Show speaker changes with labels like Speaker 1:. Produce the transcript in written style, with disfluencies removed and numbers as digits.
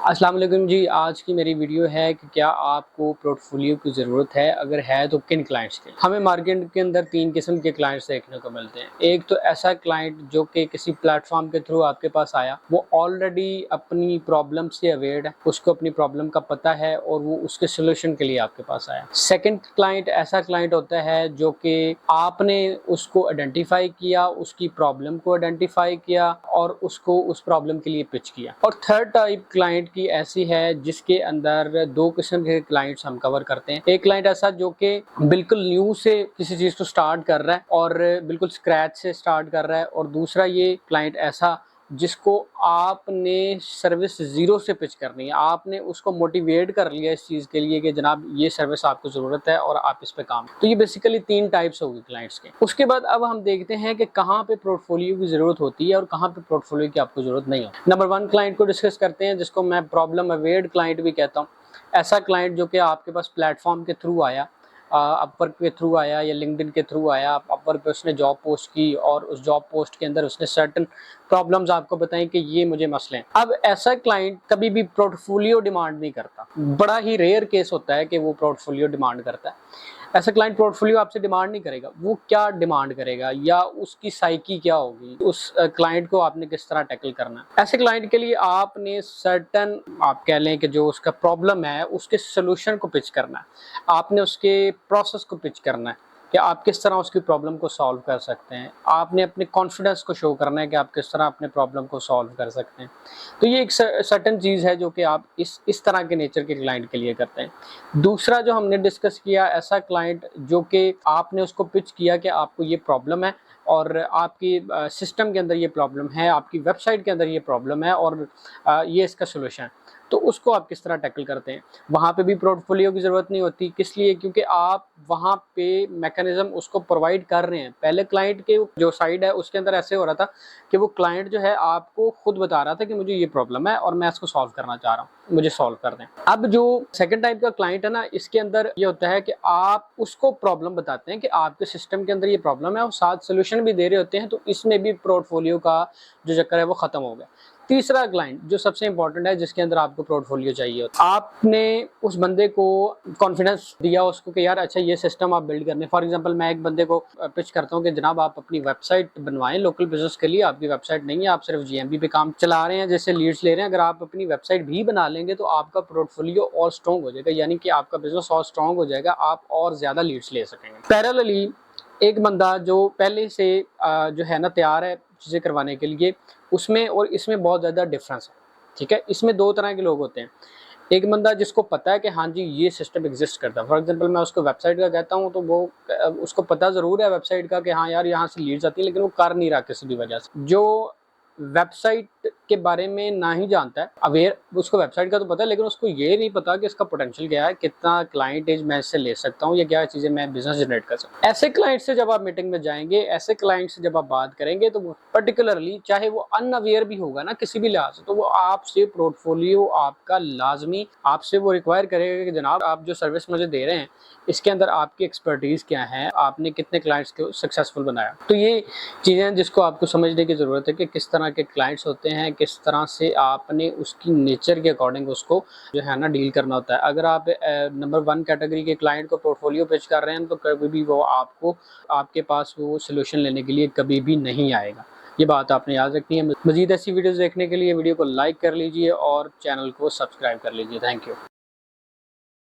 Speaker 1: अस्सलाम वालेकुम जी। आज की मेरी वीडियो है कि क्या आपको पोर्टफोलियो की ज़रूरत है, अगर है तो किन क्लाइंट्स की। हमें मार्केट के अंदर 3 किस्म के क्लाइंट्स देखने को मिलते हैं। एक तो ऐसा क्लाइंट जो कि किसी प्लेटफॉर्म के थ्रू आपके पास आया, वो ऑलरेडी अपनी प्रॉब्लम से अवेयर्ड है, उसको अपनी प्रॉब्लम का पता है और वो उसके सोल्यूशन के लिए आपके पास आया। सेकेंड क्लाइंट ऐसा क्लाइंट होता है जो कि आपने उसको आइडेंटिफाई किया, उसकी प्रॉब्लम को आइडेंटिफाई किया और उसको उस प्रॉब्लम के लिए पिच किया। और थर्ड टाइप क्लाइंट की ऐसी है जिसके अंदर 2 किस्म के क्लाइंट्स हम कवर करते हैं। एक क्लाइंट ऐसा जो कि बिल्कुल न्यू से किसी चीज़ को स्टार्ट कर रहा है और बिल्कुल स्क्रैच से स्टार्ट कर रहा है, और दूसरा ये क्लाइंट ऐसा जिसको आपने सर्विस ज़ीरो से पिच करनी है। आपने उसको मोटिवेट कर लिया इस चीज़ के लिए कि जनाब ये सर्विस आपको ज़रूरत है और आप इस पे काम। तो ये बेसिकली 3 टाइप्स होगी क्लाइंट्स के। उसके बाद अब हम देखते हैं कि कहाँ पे पोर्टफोलियो की ज़रूरत होती है और कहाँ पे पोर्टफोलियो की आपको ज़रूरत नहीं होती। नंबर 1 क्लाइंट को डिस्कस करते हैं, जिसको मैं प्रॉब्लम अवेयर्ड क्लाइंट भी कहता हूँ। ऐसा क्लाइंट जो कि आपके पास प्लेटफॉर्म के थ्रू आया, अपवर्क के थ्रू आया या लिंक्डइन के थ्रू आया। अपवर्क पे उसने जॉब पोस्ट की और उस जॉब पोस्ट के अंदर उसने सर्टेन प्रॉब्लम्स आपको बताएं कि ये मुझे मसले हैं। अब ऐसा क्लाइंट कभी भी पोर्टफोलियो डिमांड नहीं करता, बड़ा ही रेयर केस होता है कि वो पोर्टफोलियो डिमांड करता है। ऐसा क्लाइंट पोर्टफोलियो आपसे डिमांड नहीं करेगा। वो क्या डिमांड करेगा या उसकी साइकी क्या होगी, उस क्लाइंट को आपने किस तरह टैकल करना है। ऐसे क्लाइंट के लिए आपने सर्टन, आप कह लें कि जो उसका प्रॉब्लम है उसके सोल्यूशन को पिच करना है, आपने उसके प्रोसेस को पिच करना है कि आप किस तरह उसकी प्रॉब्लम को सॉल्व कर सकते हैं। आपने अपने कॉन्फिडेंस को शो करना है कि आप किस तरह अपने प्रॉब्लम को सॉल्व कर सकते हैं। तो ये एक सर्टेन चीज़ है जो कि आप इस तरह के नेचर के क्लाइंट के लिए करते हैं। दूसरा जो हमने डिस्कस किया, ऐसा क्लाइंट जो कि आपने उसको पिच किया कि आपको ये प्रॉब्लम है और आपकी सिस्टम के अंदर ये प्रॉब्लम है, आपकी वेबसाइट के अंदर ये प्रॉब्लम है और ये इसका सोल्यूशन है। तो उसको आप किस तरह टैकल करते हैं। वहाँ पे भी पोर्टफोलियो की ज़रूरत नहीं होती। किस लिए? क्योंकि आप वहाँ पे मैकेनिज़्म उसको प्रोवाइड कर रहे हैं। पहले क्लाइंट के जो साइड है उसके अंदर ऐसे हो रहा था कि वो क्लाइंट जो है आपको खुद बता रहा था कि मुझे ये प्रॉब्लम है और मैं इसको सॉल्व करना चाह रहा हूँ, मुझे सॉल्व कर दें। अब जो सेकंड टाइप का क्लाइंट है ना, इसके अंदर ये होता है कि आप उसको प्रॉब्लम बताते हैं कि आपके सिस्टम के अंदर ये प्रॉब्लम है और साथ सोल्यूशन भी दे रहे होते हैं। तो इसमें भी पोर्टफोलियो का जो चक्कर है वो खत्म हो गया। तीसरा क्लाइंट जो सबसे इंपॉर्टेंट है, जिसके अंदर आपको पोर्टफोलियो चाहिए होता है। आपने उस बंदे को कॉन्फिडेंस दिया उसको कि यार अच्छा ये सिस्टम आप बिल्ड करने। फॉर एग्जांपल मैं एक बंदे को पिच करता हूँ कि जनाब आप अपनी वेबसाइट बनवाएं लोकल बिजनेस के लिए। आपकी वेबसाइट नहीं है, आप सिर्फ जीएमबी पे काम चला रहे हैं, जैसे लीड्स ले रहे हैं। अगर आप अपनी वेबसाइट भी बना लेंगे तो आपका पोर्टफोलियो और स्ट्रॉन्ग हो जाएगा, यानी कि आपका बिजनेस और स्ट्रॉन्ग हो जाएगा, आप और ज्यादा लीड्स ले सकेंगे। पैरेलली एक बंदा जो पहले से जो है ना तैयार है चीज़ें करवाने के लिए, उसमें और इसमें बहुत ज़्यादा डिफरेंस है। ठीक है, इसमें 2 तरह के लोग होते हैं। एक बंदा जिसको पता है कि हाँ जी ये सिस्टम एग्जिस्ट करता है। फॉर एग्जांपल मैं उसको वेबसाइट का कहता हूँ तो वो उसको पता ज़रूर है वेबसाइट का कि हाँ यार यहाँ से लीड्स आती है, लेकिन वो कर नहीं रहा किसी भी वजह से। जो वेबसाइट के बारे में ना ही जानता है, अवेयर, उसको वेबसाइट का तो पता है लेकिन उसको ये नहीं पता कि इसका पोटेंशियल क्या है, कितना क्लाइंट एज मैं इससे ले सकता हूँ या क्या चीज़ें मैं बिजनेस जनरेट कर सकता हूँ। ऐसे क्लाइंट से जब आप मीटिंग में जाएंगे, ऐसे क्लाइंट से जब आप बात करेंगे, तो पर्टिकुलरली चाहे वो अनअवेयर भी होगा ना किसी भी लिहाज से, तो वो आपसे पोर्टफोलियो आपका लाजमी आपसे वो रिक्वायर करेगा कि जनाब आप जो सर्विस मुझे दे रहे हैं इसके अंदर आपकी एक्सपर्टीज़ क्या है, आपने कितने क्लाइंट्स को सक्सेसफुल बनाया। तो ये चीज़ें हैं जिसको आपको समझने की ज़रूरत है कि किस तरह के क्लाइंट्स होते हैं, किस तरह से आपने उसकी नेचर के अकॉर्डिंग उसको जो है ना डील करना होता है। अगर आप नंबर 1 कैटेगरी के क्लाइंट को पोर्टफोलियो पिच कर रहे हैं तो कभी भी वो आपको आपके पास वो सोल्यूशन लेने के लिए कभी भी नहीं आएगा। ये बात आपने याद रखनी है। मज़ीद ऐसी वीडियोज़ देखने के लिए वीडियो को लाइक कर लीजिए और चैनल को सब्सक्राइब कर लीजिए। Thank you.